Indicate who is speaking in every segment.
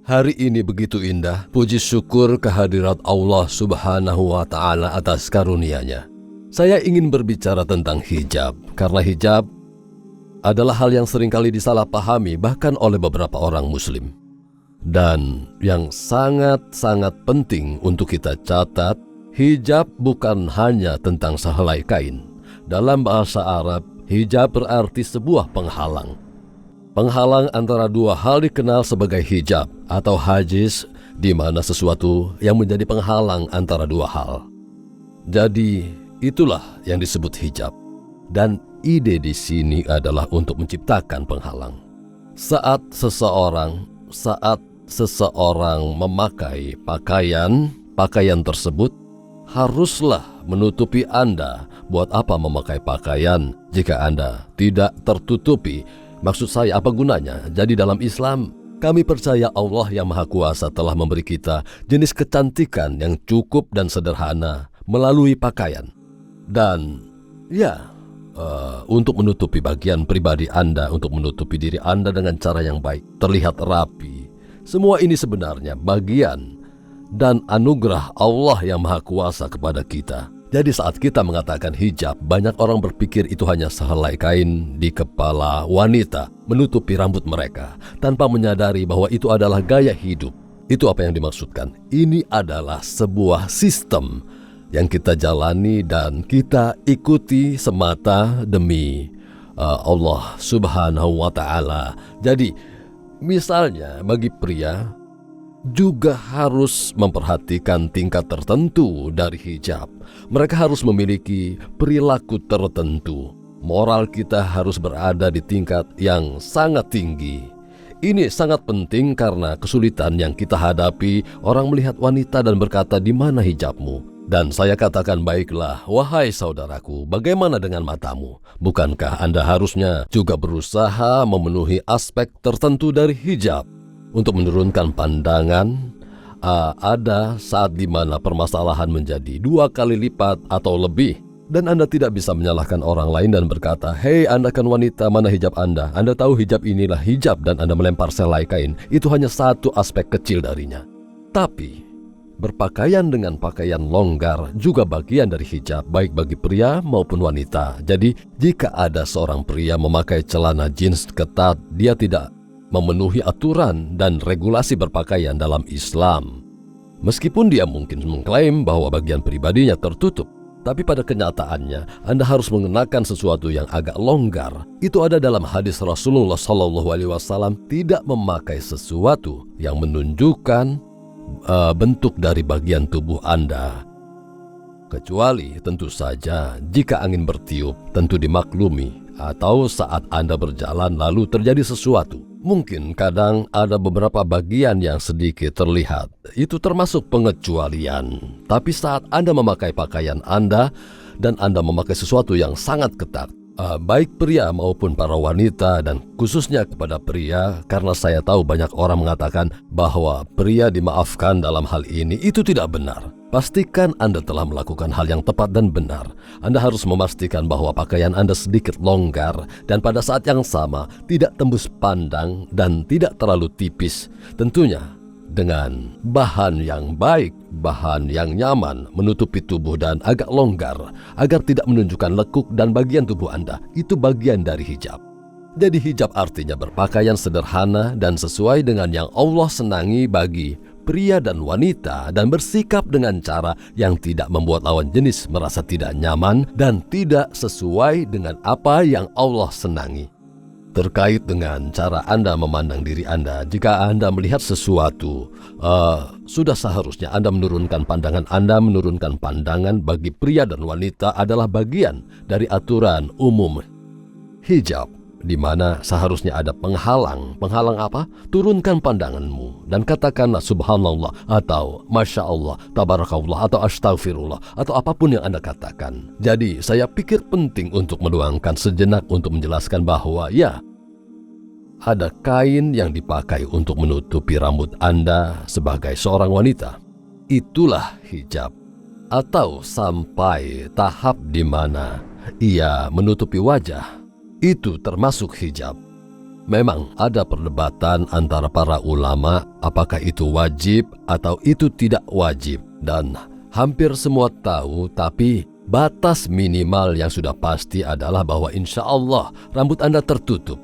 Speaker 1: Hari ini begitu indah, puji syukur kehadirat Allah Subhanahu wa Ta'ala atas karunia-Nya. Saya ingin berbicara tentang hijab, karena hijab adalah hal yang seringkali disalahpahami bahkan oleh beberapa orang Muslim. Dan yang sangat-sangat penting untuk kita catat, hijab bukan hanya tentang sehelai kain. Dalam bahasa Arab, hijab berarti sebuah penghalang. Penghalang antara dua hal dikenal sebagai hijab atau hajiz, di mana sesuatu yang menjadi penghalang antara dua hal. Jadi, itulah yang disebut hijab. Dan ide di sini adalah untuk menciptakan penghalang. Saat seseorang memakai pakaian tersebut haruslah menutupi Anda. Buat apa memakai pakaian jika Anda tidak tertutupi? Maksud saya, apa gunanya? Jadi dalam Islam, kami percaya Allah yang Maha Kuasa telah memberi kita jenis kecantikan yang cukup dan sederhana melalui pakaian. Dan untuk menutupi bagian pribadi Anda, untuk menutupi diri Anda dengan cara yang baik, terlihat rapi. Semua ini sebenarnya bagian dan anugerah Allah yang Maha Kuasa kepada kita. Jadi saat kita mengatakan hijab, banyak orang berpikir itu hanya sehelai kain di kepala wanita menutupi rambut mereka, tanpa menyadari bahwa itu adalah gaya hidup. Itu apa yang dimaksudkan. Ini adalah sebuah sistem yang kita jalani dan kita ikuti semata demi Allah Subhanahu wa Ta'ala. Jadi misalnya bagi pria juga harus memperhatikan tingkat tertentu dari hijab. Mereka harus memiliki perilaku tertentu. Moral kita harus berada di tingkat yang sangat tinggi. Ini sangat penting karena kesulitan yang kita hadapi, orang melihat wanita dan berkata, "Di mana hijabmu?" Dan saya katakan, "Baiklah, wahai saudaraku, bagaimana dengan matamu? Bukankah Anda harusnya juga berusaha memenuhi aspek tertentu dari hijab?" Untuk menurunkan pandangan, ada saat di mana permasalahan menjadi 2 kali lipat atau lebih. Dan Anda tidak bisa menyalahkan orang lain dan berkata, "Hei, Anda kan wanita, mana hijab Anda? Anda tahu hijab inilah hijab," dan Anda melempar selai kain. Itu hanya satu aspek kecil darinya. Tapi berpakaian dengan pakaian longgar juga bagian dari hijab, baik bagi pria maupun wanita. Jadi jika ada seorang pria memakai celana jeans ketat, dia tidak memenuhi aturan dan regulasi berpakaian dalam Islam. Meskipun dia mungkin mengklaim bahwa bagian pribadinya tertutup, tapi pada kenyataannya Anda harus mengenakan sesuatu yang agak longgar. Itu ada dalam hadis Rasulullah SAW, tidak memakai sesuatu yang menunjukkan bentuk dari bagian tubuh Anda. Kecuali tentu saja jika angin bertiup, tentu dimaklumi, atau saat Anda berjalan lalu terjadi sesuatu. Mungkin kadang ada beberapa bagian yang sedikit terlihat. Itu termasuk pengecualian. Tapi saat Anda memakai pakaian Anda dan Anda memakai sesuatu yang sangat ketat, baik pria maupun para wanita, dan khususnya kepada pria, karena saya tahu banyak orang mengatakan bahwa pria dimaafkan dalam hal ini, itu tidak benar. Pastikan Anda telah melakukan hal yang tepat dan benar. Anda harus memastikan bahwa pakaian Anda sedikit longgar dan pada saat yang sama tidak tembus pandang dan tidak terlalu tipis. Tentunya dengan bahan yang baik, bahan yang nyaman, menutupi tubuh dan agak longgar agar tidak menunjukkan lekuk dan bagian tubuh Anda. Itu bagian dari hijab. Jadi hijab artinya berpakaian sederhana dan sesuai dengan yang Allah senangi bagi pria dan wanita, dan bersikap dengan cara yang tidak membuat lawan jenis merasa tidak nyaman dan tidak sesuai dengan apa yang Allah senangi. Terkait dengan cara Anda memandang diri Anda, jika Anda melihat sesuatu, sudah seharusnya Anda menurunkan pandangan Anda. Menurunkan pandangan bagi pria dan wanita adalah bagian dari aturan umum hijab, di mana seharusnya ada penghalang. Penghalang apa? Turunkan pandanganmu dan katakanlah subhanallah atau masya Allah, tabarakallah atau astaghfirullah atau apapun yang Anda katakan. Jadi saya pikir penting untuk meluangkan sejenak untuk menjelaskan bahwa ada kain yang dipakai untuk menutupi rambut Anda sebagai seorang wanita. Itulah hijab. Atau sampai tahap di mana ia menutupi wajah. Itu termasuk hijab. Memang ada perdebatan antara para ulama apakah itu wajib atau itu tidak wajib. Dan hampir semua tahu, tapi batas minimal yang sudah pasti adalah bahwa insya Allah rambut Anda tertutup.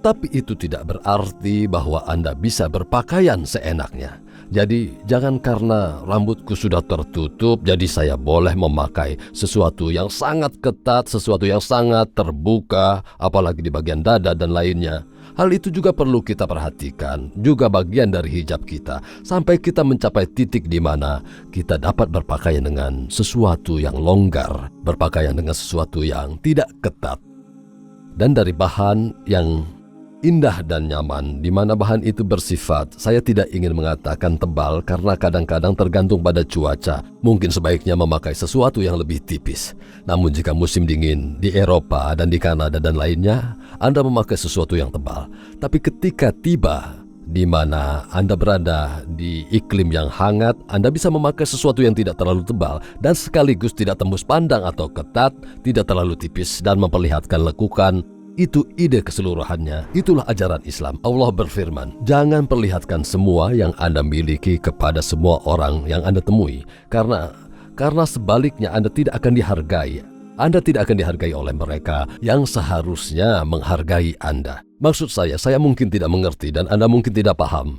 Speaker 1: Tapi itu tidak berarti bahwa Anda bisa berpakaian seenaknya. Jadi jangan karena rambutku sudah tertutup, jadi saya boleh memakai sesuatu yang sangat ketat, sesuatu yang sangat terbuka, apalagi di bagian dada dan lainnya. Hal itu juga perlu kita perhatikan, juga bagian dari hijab kita, sampai kita mencapai titik di mana kita dapat berpakaian dengan sesuatu yang longgar, berpakaian dengan sesuatu yang tidak ketat. Dan dari bahan yang indah dan nyaman, di mana bahan itu bersifat, saya tidak ingin mengatakan tebal karena kadang-kadang tergantung pada cuaca. Mungkin sebaiknya memakai sesuatu yang lebih tipis. Namun jika musim dingin di Eropa dan di Kanada dan lainnya, Anda memakai sesuatu yang tebal. Tapi ketika tiba di mana Anda berada di iklim yang hangat, Anda bisa memakai sesuatu yang tidak terlalu tebal dan sekaligus tidak tembus pandang atau ketat, tidak terlalu tipis dan memperlihatkan lekukan. Itu ide keseluruhannya, itulah ajaran Islam. Allah berfirman, jangan perlihatkan semua yang Anda miliki kepada semua orang yang Anda temui. Karena sebaliknya Anda tidak akan dihargai. Anda tidak akan dihargai oleh mereka yang seharusnya menghargai Anda. Maksud saya mungkin tidak mengerti dan Anda mungkin tidak paham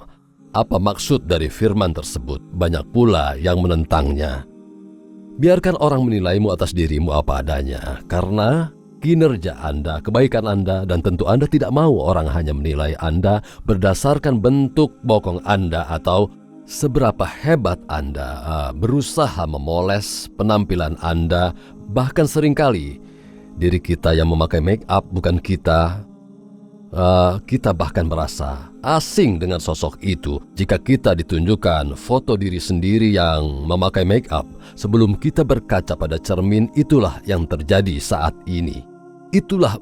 Speaker 1: apa maksud dari firman tersebut. Banyak pula yang menentangnya. Biarkan orang menilaimu atas dirimu apa adanya, karena kinerja Anda, kebaikan Anda, dan tentu Anda tidak mau orang hanya menilai Anda berdasarkan bentuk bokong Anda atau seberapa hebat Anda berusaha memoles penampilan Anda. Bahkan seringkali diri kita yang memakai make up bukan kita bahkan merasa asing dengan sosok itu. Jika kita ditunjukkan foto diri sendiri yang memakai make up sebelum kita berkaca pada cermin, itulah yang terjadi saat ini. Itulah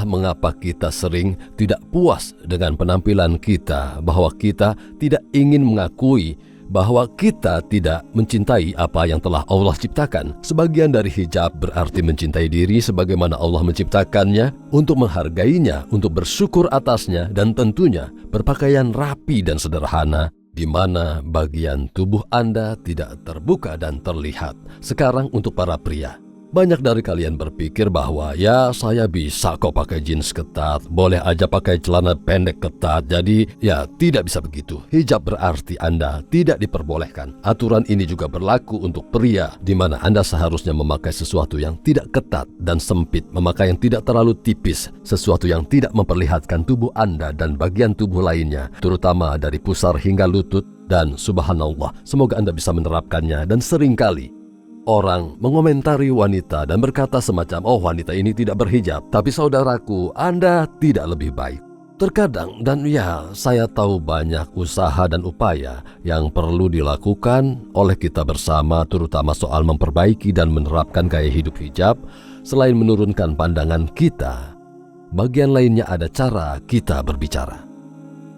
Speaker 1: mengapa kita sering tidak puas dengan penampilan kita, bahwa kita tidak ingin mengakui bahwa kita tidak mencintai apa yang telah Allah ciptakan. Sebagian dari hijab berarti mencintai diri sebagaimana Allah menciptakannya, untuk menghargainya, untuk bersyukur atasnya, dan tentunya berpakaian rapi dan sederhana, di mana bagian tubuh Anda tidak terbuka dan terlihat. Sekarang untuk para pria. Banyak dari kalian berpikir bahwa ya saya bisa kok pakai jeans ketat, boleh aja pakai celana pendek ketat, jadi ya tidak bisa begitu. Hijab berarti Anda tidak diperbolehkan. Aturan ini juga berlaku untuk pria, di mana Anda seharusnya memakai sesuatu yang tidak ketat dan sempit, memakai yang tidak terlalu tipis, sesuatu yang tidak memperlihatkan tubuh Anda dan bagian tubuh lainnya, terutama dari pusar hingga lutut. Dan subhanallah, semoga Anda bisa menerapkannya. Dan seringkali orang mengomentari wanita dan berkata semacam, oh wanita ini tidak berhijab, tapi saudaraku, Anda tidak lebih baik. Terkadang, dan ya saya tahu banyak usaha dan upaya yang perlu dilakukan oleh kita bersama, terutama soal memperbaiki dan menerapkan gaya hidup hijab. Selain menurunkan pandangan kita, bagian lainnya ada cara kita berbicara.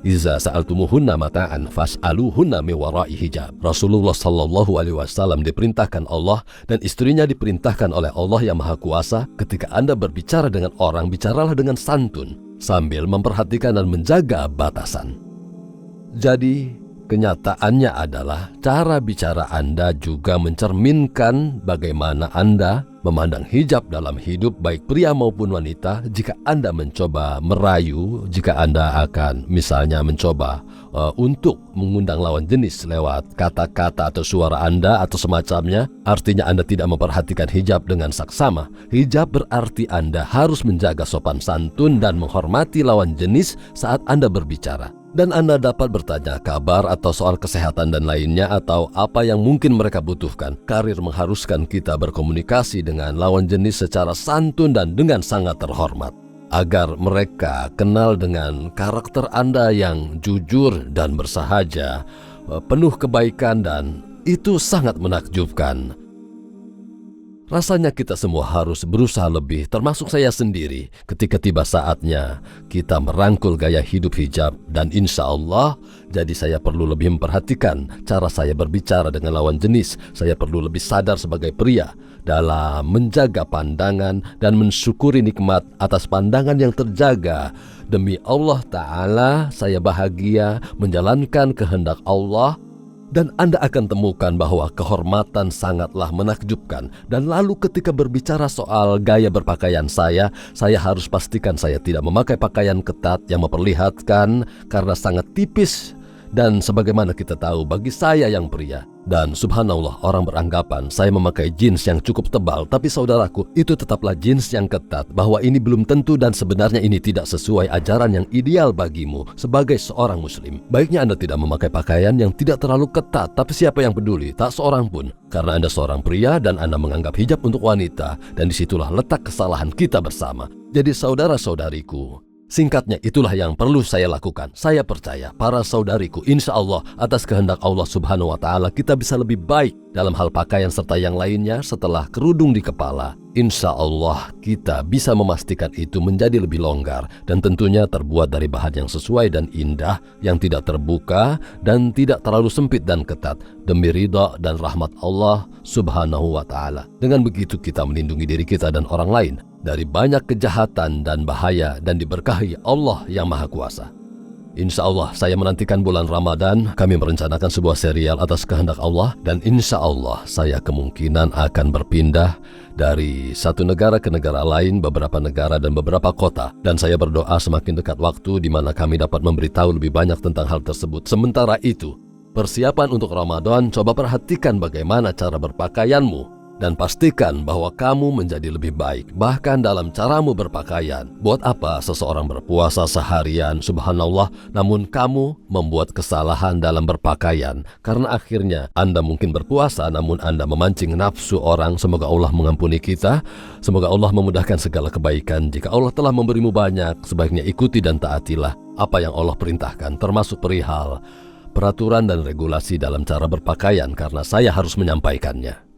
Speaker 1: Iza sa'altumuhunna mata'an fas'aluhunna min wara'i hijab. Rasulullah sallallahu alaihi wasallam diperintahkan Allah dan istrinya diperintahkan oleh Allah yang Maha Kuasa, ketika Anda berbicara dengan orang, bicaralah dengan santun sambil memperhatikan dan menjaga batasan. Jadi kenyataannya adalah cara bicara Anda juga mencerminkan bagaimana Anda memandang hijab dalam hidup, baik pria maupun wanita. Jika Anda mencoba merayu, jika Anda akan misalnya mencoba untuk mengundang lawan jenis lewat kata-kata atau suara Anda atau semacamnya, artinya Anda tidak memperhatikan hijab dengan saksama. Hijab berarti Anda harus menjaga sopan santun dan menghormati lawan jenis saat Anda berbicara. Dan Anda dapat bertanya kabar atau soal kesehatan dan lainnya, atau apa yang mungkin mereka butuhkan. Karir mengharuskan kita berkomunikasi dengan lawan jenis secara santun dan dengan sangat terhormat, agar mereka kenal dengan karakter Anda yang jujur dan bersahaja, penuh kebaikan, dan itu sangat menakjubkan. Rasanya kita semua harus berusaha lebih, termasuk saya sendiri, ketika tiba saatnya kita merangkul gaya hidup hijab. Dan insya Allah, jadi saya perlu lebih memperhatikan cara saya berbicara dengan lawan jenis. Saya perlu lebih sadar sebagai pria dalam menjaga pandangan dan mensyukuri nikmat atas pandangan yang terjaga. Demi Allah Ta'ala, saya bahagia menjalankan kehendak Allah. Dan Anda akan temukan bahwa kehormatan sangatlah menakjubkan. Dan lalu ketika berbicara soal gaya berpakaian saya harus pastikan saya tidak memakai pakaian ketat yang memperlihatkan karena sangat tipis. Dan sebagaimana kita tahu, bagi saya yang pria, dan subhanallah orang beranggapan saya memakai jeans yang cukup tebal, tapi saudaraku, itu tetaplah jeans yang ketat, bahwa ini belum tentu dan sebenarnya ini tidak sesuai ajaran yang ideal bagimu sebagai seorang muslim. Baiknya Anda tidak memakai pakaian yang tidak terlalu ketat, tapi siapa yang peduli? Tak seorang pun. Karena Anda seorang pria dan Anda menganggap hijab untuk wanita, dan disitulah letak kesalahan kita bersama. Jadi saudara-saudariku, singkatnya itulah yang perlu saya lakukan. Saya percaya para saudariku, insya Allah atas kehendak Allah Subhanahu wa Ta'ala kita bisa lebih baik dalam hal pakaian serta yang lainnya setelah kerudung di kepala. Insya Allah kita bisa memastikan itu menjadi lebih longgar dan tentunya terbuat dari bahan yang sesuai dan indah, yang tidak terbuka dan tidak terlalu sempit dan ketat, demi ridha dan rahmat Allah Subhanahu wa Ta'ala. Dengan begitu kita melindungi diri kita dan orang lain dari banyak kejahatan dan bahaya dan diberkahi Allah yang Maha Kuasa. Insya Allah saya menantikan bulan Ramadan. Kami merencanakan sebuah serial atas kehendak Allah, dan insya Allah saya kemungkinan akan berpindah dari satu negara ke negara lain, beberapa negara dan beberapa kota. Dan saya berdoa semakin dekat waktu di mana kami dapat memberitahu lebih banyak tentang hal tersebut. Sementara itu, persiapan untuk Ramadan, coba perhatikan bagaimana cara berpakaianmu. Dan pastikan bahwa kamu menjadi lebih baik, bahkan dalam caramu berpakaian. Buat apa seseorang berpuasa seharian, subhanallah, namun kamu membuat kesalahan dalam berpakaian? Karena akhirnya Anda mungkin berpuasa, namun Anda memancing nafsu orang. Semoga Allah mengampuni kita. Semoga Allah memudahkan segala kebaikan. Jika Allah telah memberimu banyak, sebaiknya ikuti dan taatilah apa yang Allah perintahkan, termasuk perihal peraturan dan regulasi dalam cara berpakaian, karena saya harus menyampaikannya.